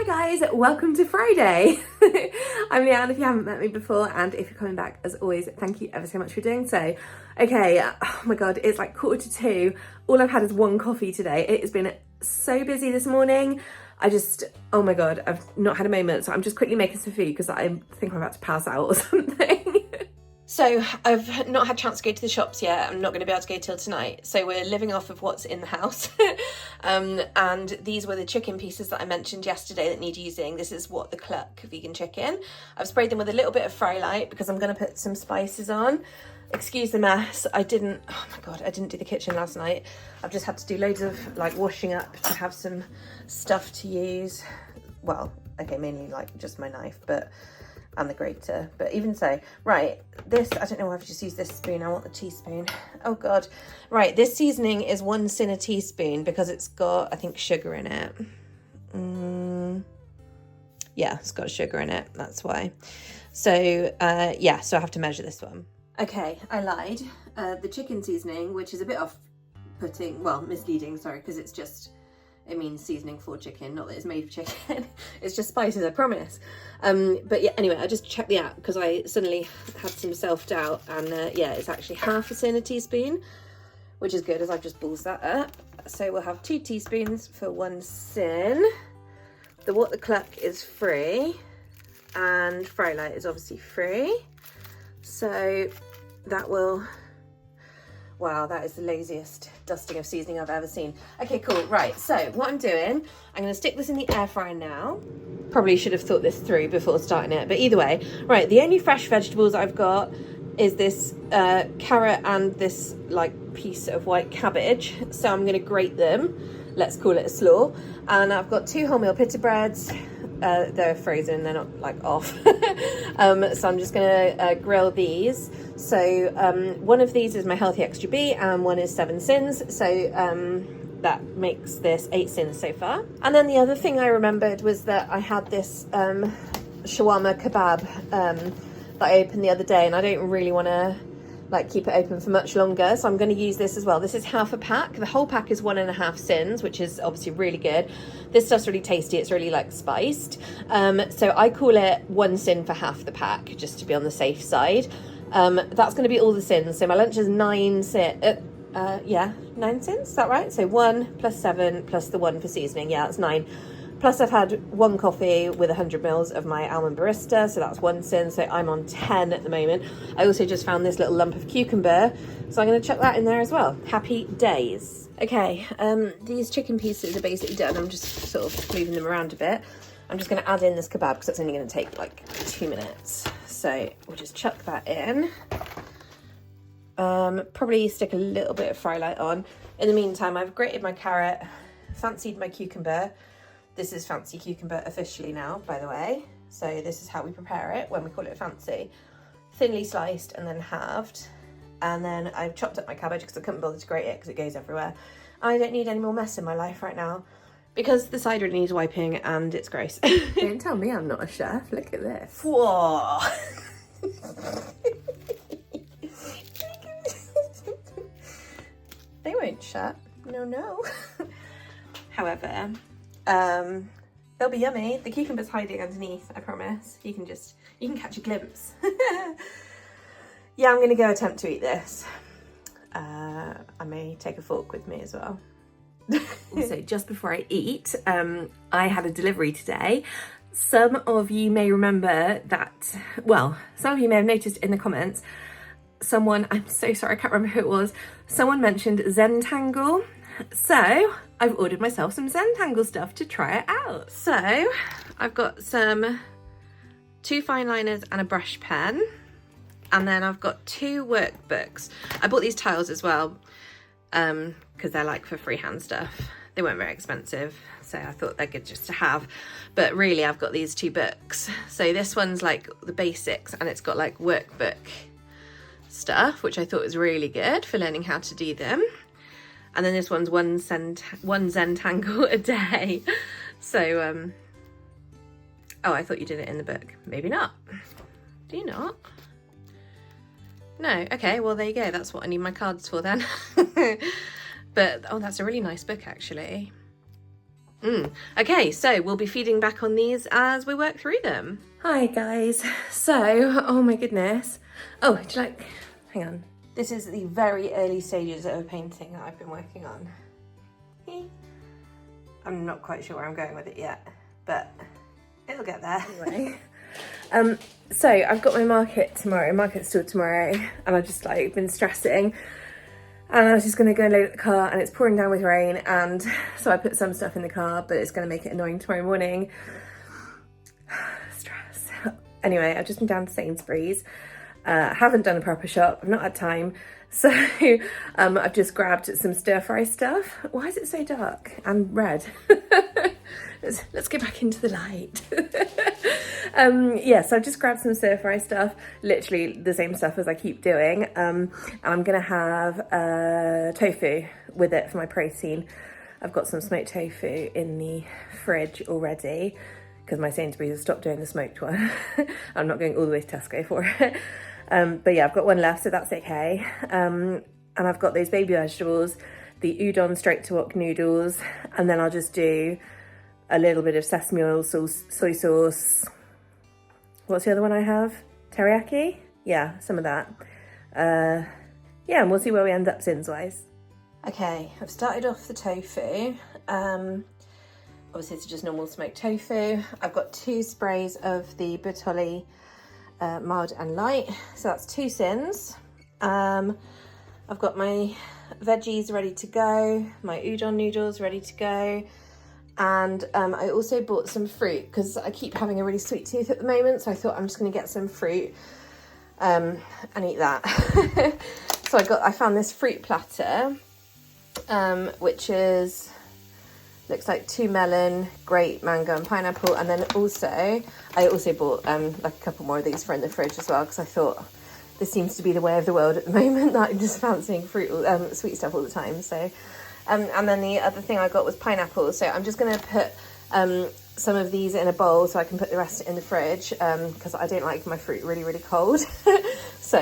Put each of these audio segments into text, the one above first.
Hi guys, welcome to Friday. I'm Leanne if you haven't met me before, and if you're coming back, as always, thank you ever so much for doing so. Okay, oh my god, it's like 1:45. All I've had is one coffee today. It has been so busy this morning. Oh my god, I've not had a moment, so I'm just quickly making some food because I think I'm about to pass out or something. So I've not had a chance to go to the shops yet. I'm not going to be able to go till tonight. So we're living off of what's in the house. And these were the chicken pieces that I mentioned yesterday that need using. This is What the Cluck vegan chicken. I've sprayed them with a little bit of fry light because I'm going to put some spices on. Excuse the mess. Oh my god, I didn't do the kitchen last night. I've just had to do loads of like washing up to have some stuff to use. Well, okay, mainly like just my knife, and the grater, but even so, right, this, I don't know why I've just used this spoon, I want the teaspoon. Oh god. Right, this seasoning is 1 cyn a teaspoon because it's got, I think, sugar in it. Yeah, it's got sugar in it, that's why. So, yeah, so I have to measure this one. Okay, I lied. The chicken seasoning, which is a bit off-putting, well, misleading, sorry, because it means seasoning for chicken, not that it's made of chicken. It's just spices, I promise. But yeah, anyway, I just checked the app because I suddenly had some self-doubt, and yeah, it's actually 1/2 cyn a teaspoon, which is good as I've just ballsed that up. So we'll have 2 teaspoons for 1 cyn. The What the Cluck is free, and fry light is obviously free. So that will... Wow, that is the laziest dusting of seasoning I've ever seen. Okay, cool, right, so what I'm doing, I'm gonna stick this in the air fryer now. Probably should have thought this through before starting it, but either way. Right, the only fresh vegetables I've got is this carrot and this like piece of white cabbage. So I'm gonna grate them. Let's call it a slaw. And I've got 2 wholemeal pita breads. They're frozen, they're not like off. So I'm just gonna grill these. So one of these is my healthy extra B and one is 7 cyns. So that makes this 8 cyns so far. And then the other thing I remembered was that I had this shawarma kebab that I opened the other day, and I don't really want to like keep it open for much longer, so I'm going to use this as well. This is 1/2 pack. The whole pack is 1.5 cyns, which is obviously really good. This stuff's really tasty. It's really like spiced. So I call it 1 cyn for 1/2 the pack, just to be on the safe side. That's going to be all the cyns. So my lunch is 9 cyns. Yeah, 9 cyns. Is that right? So 1 plus 7 plus the 1 for seasoning. Yeah, that's 9. Plus I've had 1 coffee with 100 mils of my almond barista, so that's 1 cyn, so I'm on 10 at the moment. I also just found this little lump of cucumber, so I'm going to chuck that in there as well. Happy days. Okay, these chicken pieces are basically done. I'm just sort of moving them around a bit. I'm just going to add in this kebab because that's only going to take like 2 minutes. So we'll just chuck that in. Probably stick a little bit of fry light on. In the meantime, I've grated my carrot, fancied my cucumber. This is fancy cucumber officially now, by the way. So this is how we prepare it when we call it fancy. Thinly sliced and then halved. And then I've chopped up my cabbage because I couldn't bother to grate it because it goes everywhere. I don't need any more mess in my life right now because the side really needs wiping and it's gross. Don't tell me I'm not a chef. Look at this. Whoa. They won't shut. No. However, they'll be yummy. The cucumber's hiding underneath, I promise. You can catch a glimpse. Yeah, I'm gonna go attempt to eat this. I may take a fork with me as well. Also, just before I eat, I had a delivery today. Some of you may remember that, well, some of you may have noticed in the comments, I'm so sorry, I can't remember who it was, someone mentioned Zentangle. So I've ordered myself some Zentangle stuff to try it out. So I've got 2 fine liners and a brush pen. And then I've got 2 workbooks. I bought these tiles as well because they're like for freehand stuff. They weren't very expensive, so I thought they're good just to have. But really, I've got these 2 books. So this one's like the basics and it's got like workbook stuff, which I thought was really good for learning how to do them. And then this one's one Zentangle a day. So, oh, I thought you did it in the book. Maybe not. Do you not? No, okay, well there you go. That's what I need my cards for then. But, oh, that's a really nice book actually. Okay, so we'll be feeding back on these as we work through them. Hi guys. So, oh my goodness. Oh, would you like, hang on. This is the very early stages of a painting that I've been working on. I'm not quite sure where I'm going with it yet, but it'll get there. Anyway, so I've got my market store tomorrow, and I've just like been stressing. And I was just going to go and load up the car, and it's pouring down with rain, and so I put some stuff in the car, but it's going to make it annoying tomorrow morning. Stress. Anyway, I've just been down to Sainsbury's. Haven't done a proper shop, I've not had time, so I've just grabbed some stir-fry stuff. Why is it so dark and red? Let's get back into the light. Yeah, so I've just grabbed some stir-fry stuff, literally the same stuff as I keep doing, and I'm gonna have tofu with it for my protein. I've got some smoked tofu in the fridge already because my Sainsbury's has stopped doing the smoked one. I'm not going all the way to Tesco for it. But yeah, I've got one left, so that's okay. And I've got those baby vegetables, the udon straight to wok noodles, and then I'll just do a little bit of sesame oil sauce, soy sauce. What's the other one I have? Teriyaki? Yeah, some of that. Yeah, and we'll see where we end up syns-wise. Okay, I've started off the tofu. Obviously it's just normal smoked tofu. I've got 2 sprays of the Bertolli mild and light, so that's 2 syns. I've got my veggies ready to go, my udon noodles ready to go, and I also bought some fruit because I keep having a really sweet tooth at the moment, so I thought I'm just going to get some fruit and eat that. So I found this fruit platter, which is looks like 2 melon, grape, mango and pineapple, and then I also bought like a couple more of these for in the fridge as well, because I thought this seems to be the way of the world at the moment, that I'm just fancying fruit, sweet stuff all the time. So and then the other thing I got was pineapple, so I'm just going to put some of these in a bowl so I can put the rest in the fridge, because I don't like my fruit really, really cold. So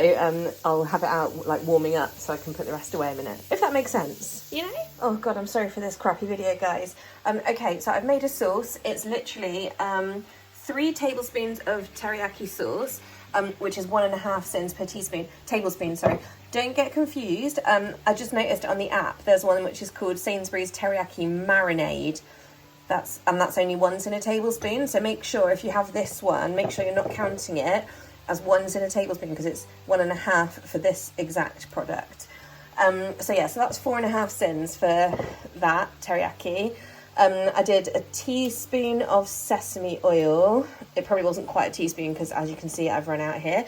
I'll have it out like warming up so I can put the rest away a minute, if that makes sense, you know? Oh God, I'm sorry for this crappy video, guys. Okay, so I've made a sauce. It's literally 3 tablespoons of teriyaki sauce, which is 1.5 syns per tablespoon, sorry. Don't get confused. I just noticed on the app, there's one which is called Sainsbury's Teriyaki Marinade. That's only 1 sin a tablespoon. So make sure if you have this one, make sure you're not counting it as 1 sin a tablespoon, because it's 1.5 for this exact product. So yeah, so that's 4.5 syns for that teriyaki. I did a teaspoon of sesame oil. It probably wasn't quite a teaspoon because, as you can see, I've run out here.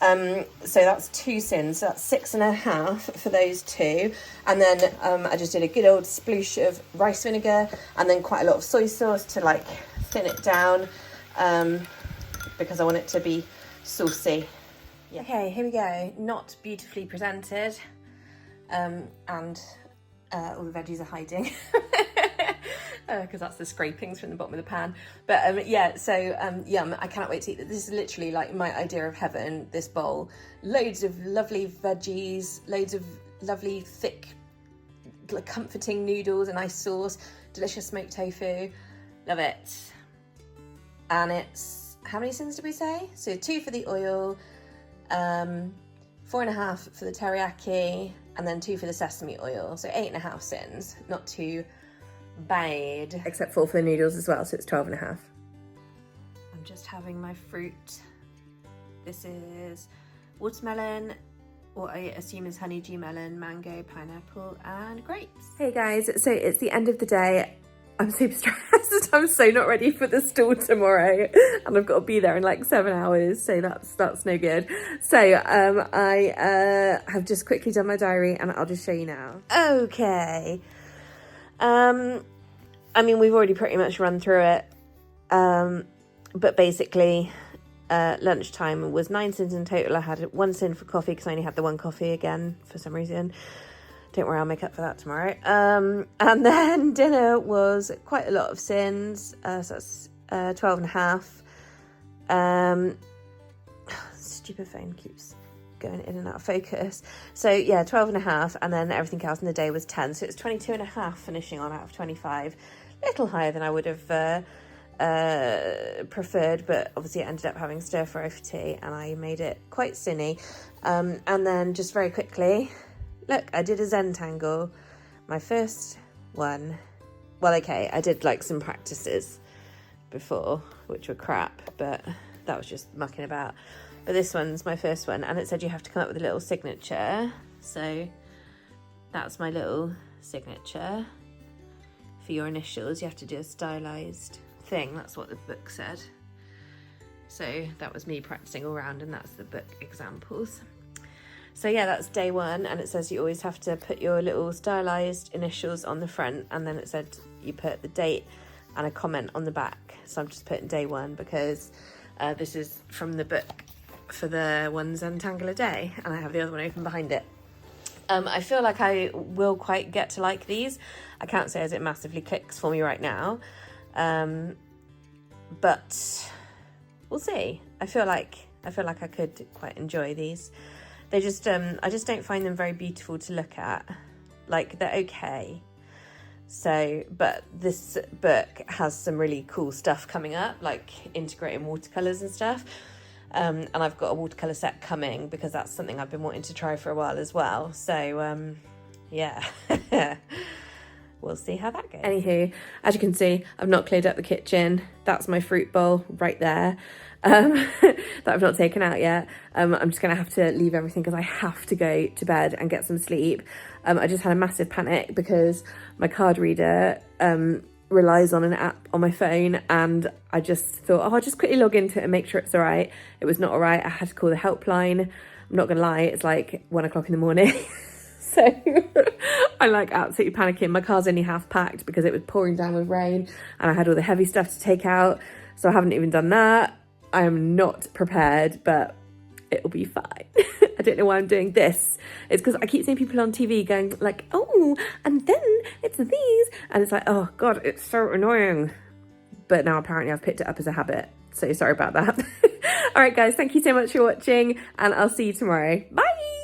So that's 2 syns, so that's 6.5 for those 2. And then I just did a good old sploosh of rice vinegar and then quite a lot of soy sauce to like thin it down, because I want it to be saucy. Yeah. Okay, here we go. Not beautifully presented, and all the veggies are hiding. Because that's the scrapings from the bottom of the pan. But yeah, so yum, I cannot wait to eat it. This is literally like my idea of heaven, this bowl. Loads of lovely veggies, loads of lovely thick, comforting noodles, a nice sauce, delicious smoked tofu. Love it. And it's, how many syns did we say? So 2 for the oil, 4.5 for the teriyaki, and then 2 for the sesame oil. So 8.5 syns, not too bad. Except for the noodles as well, so it's 12.5. I'm just having my fruit. This is watermelon, what I assume is honeydew melon, mango, pineapple and grapes. Hey guys, so it's the end of the day. I'm super stressed. I'm so not ready for the stall tomorrow, and I've got to be there in like 7 hours, so that's no good. So I have just quickly done my diary and I'll just show you now. Okay. I mean, we've already pretty much run through it, but basically lunchtime was 9 syns in total. I had 1 syn for coffee because I only had the 1 coffee again for some reason. Don't worry, I'll make up for that tomorrow. And then dinner was quite a lot of syns, so that's 12.5. Stupid phone keeps going in and out of focus. So yeah, 12.5, and then everything else in the day was 10, so it's 22.5 finishing on out of 25. little higher than I would have preferred, but obviously it ended up having stir fry for tea and I made it quite sinny. And then just very quickly, look, I did a Zentangle, my first one. Well, okay, I did like some practices before, which were crap, but that was just mucking about. But this one's my first one, and it said you have to come up with a little signature. So that's my little signature for your initials. You have to do a stylized thing. That's what the book said. So that was me practicing all around, and that's the book examples. So yeah, that's day one, and it says you always have to put your little stylized initials on the front, and then it said you put the date and a comment on the back. So I'm just putting day one because this is from the book for the one Zentangle a day, and I have the other one open behind it. I feel like I will quite get to like these. I can't say as it massively clicks for me right now, but we'll see. I feel like I could quite enjoy these. They just I just don't find them very beautiful to look at. Like, they're okay. So, but this book has some really cool stuff coming up, like integrating watercolours and stuff. And I've got a watercolour set coming because that's something I've been wanting to try for a while as well. So, yeah, we'll see how that goes. Anywho, as you can see, I've not cleared up the kitchen. That's my fruit bowl right there. That I've not taken out yet. I'm just gonna have to leave everything because I have to go to bed and get some sleep. I just had a massive panic because my card reader relies on an app on my phone, and I just thought, oh, I'll just quickly log into it and make sure it's all right. It was not all right. I had to call the helpline. I'm not gonna lie, it's like 1 o'clock in the morning. So I'm like absolutely panicking. My car's only half packed because it was pouring down with rain and I had all the heavy stuff to take out. So I haven't even done that. I am not prepared, but it'll be fine. I don't know why I'm doing this. It's because I keep seeing people on TV going like, oh, and then it's these. And it's like, oh God, it's so annoying. But now apparently I've picked it up as a habit. So sorry about that. All right, guys, thank you so much for watching, and I'll see you tomorrow. Bye.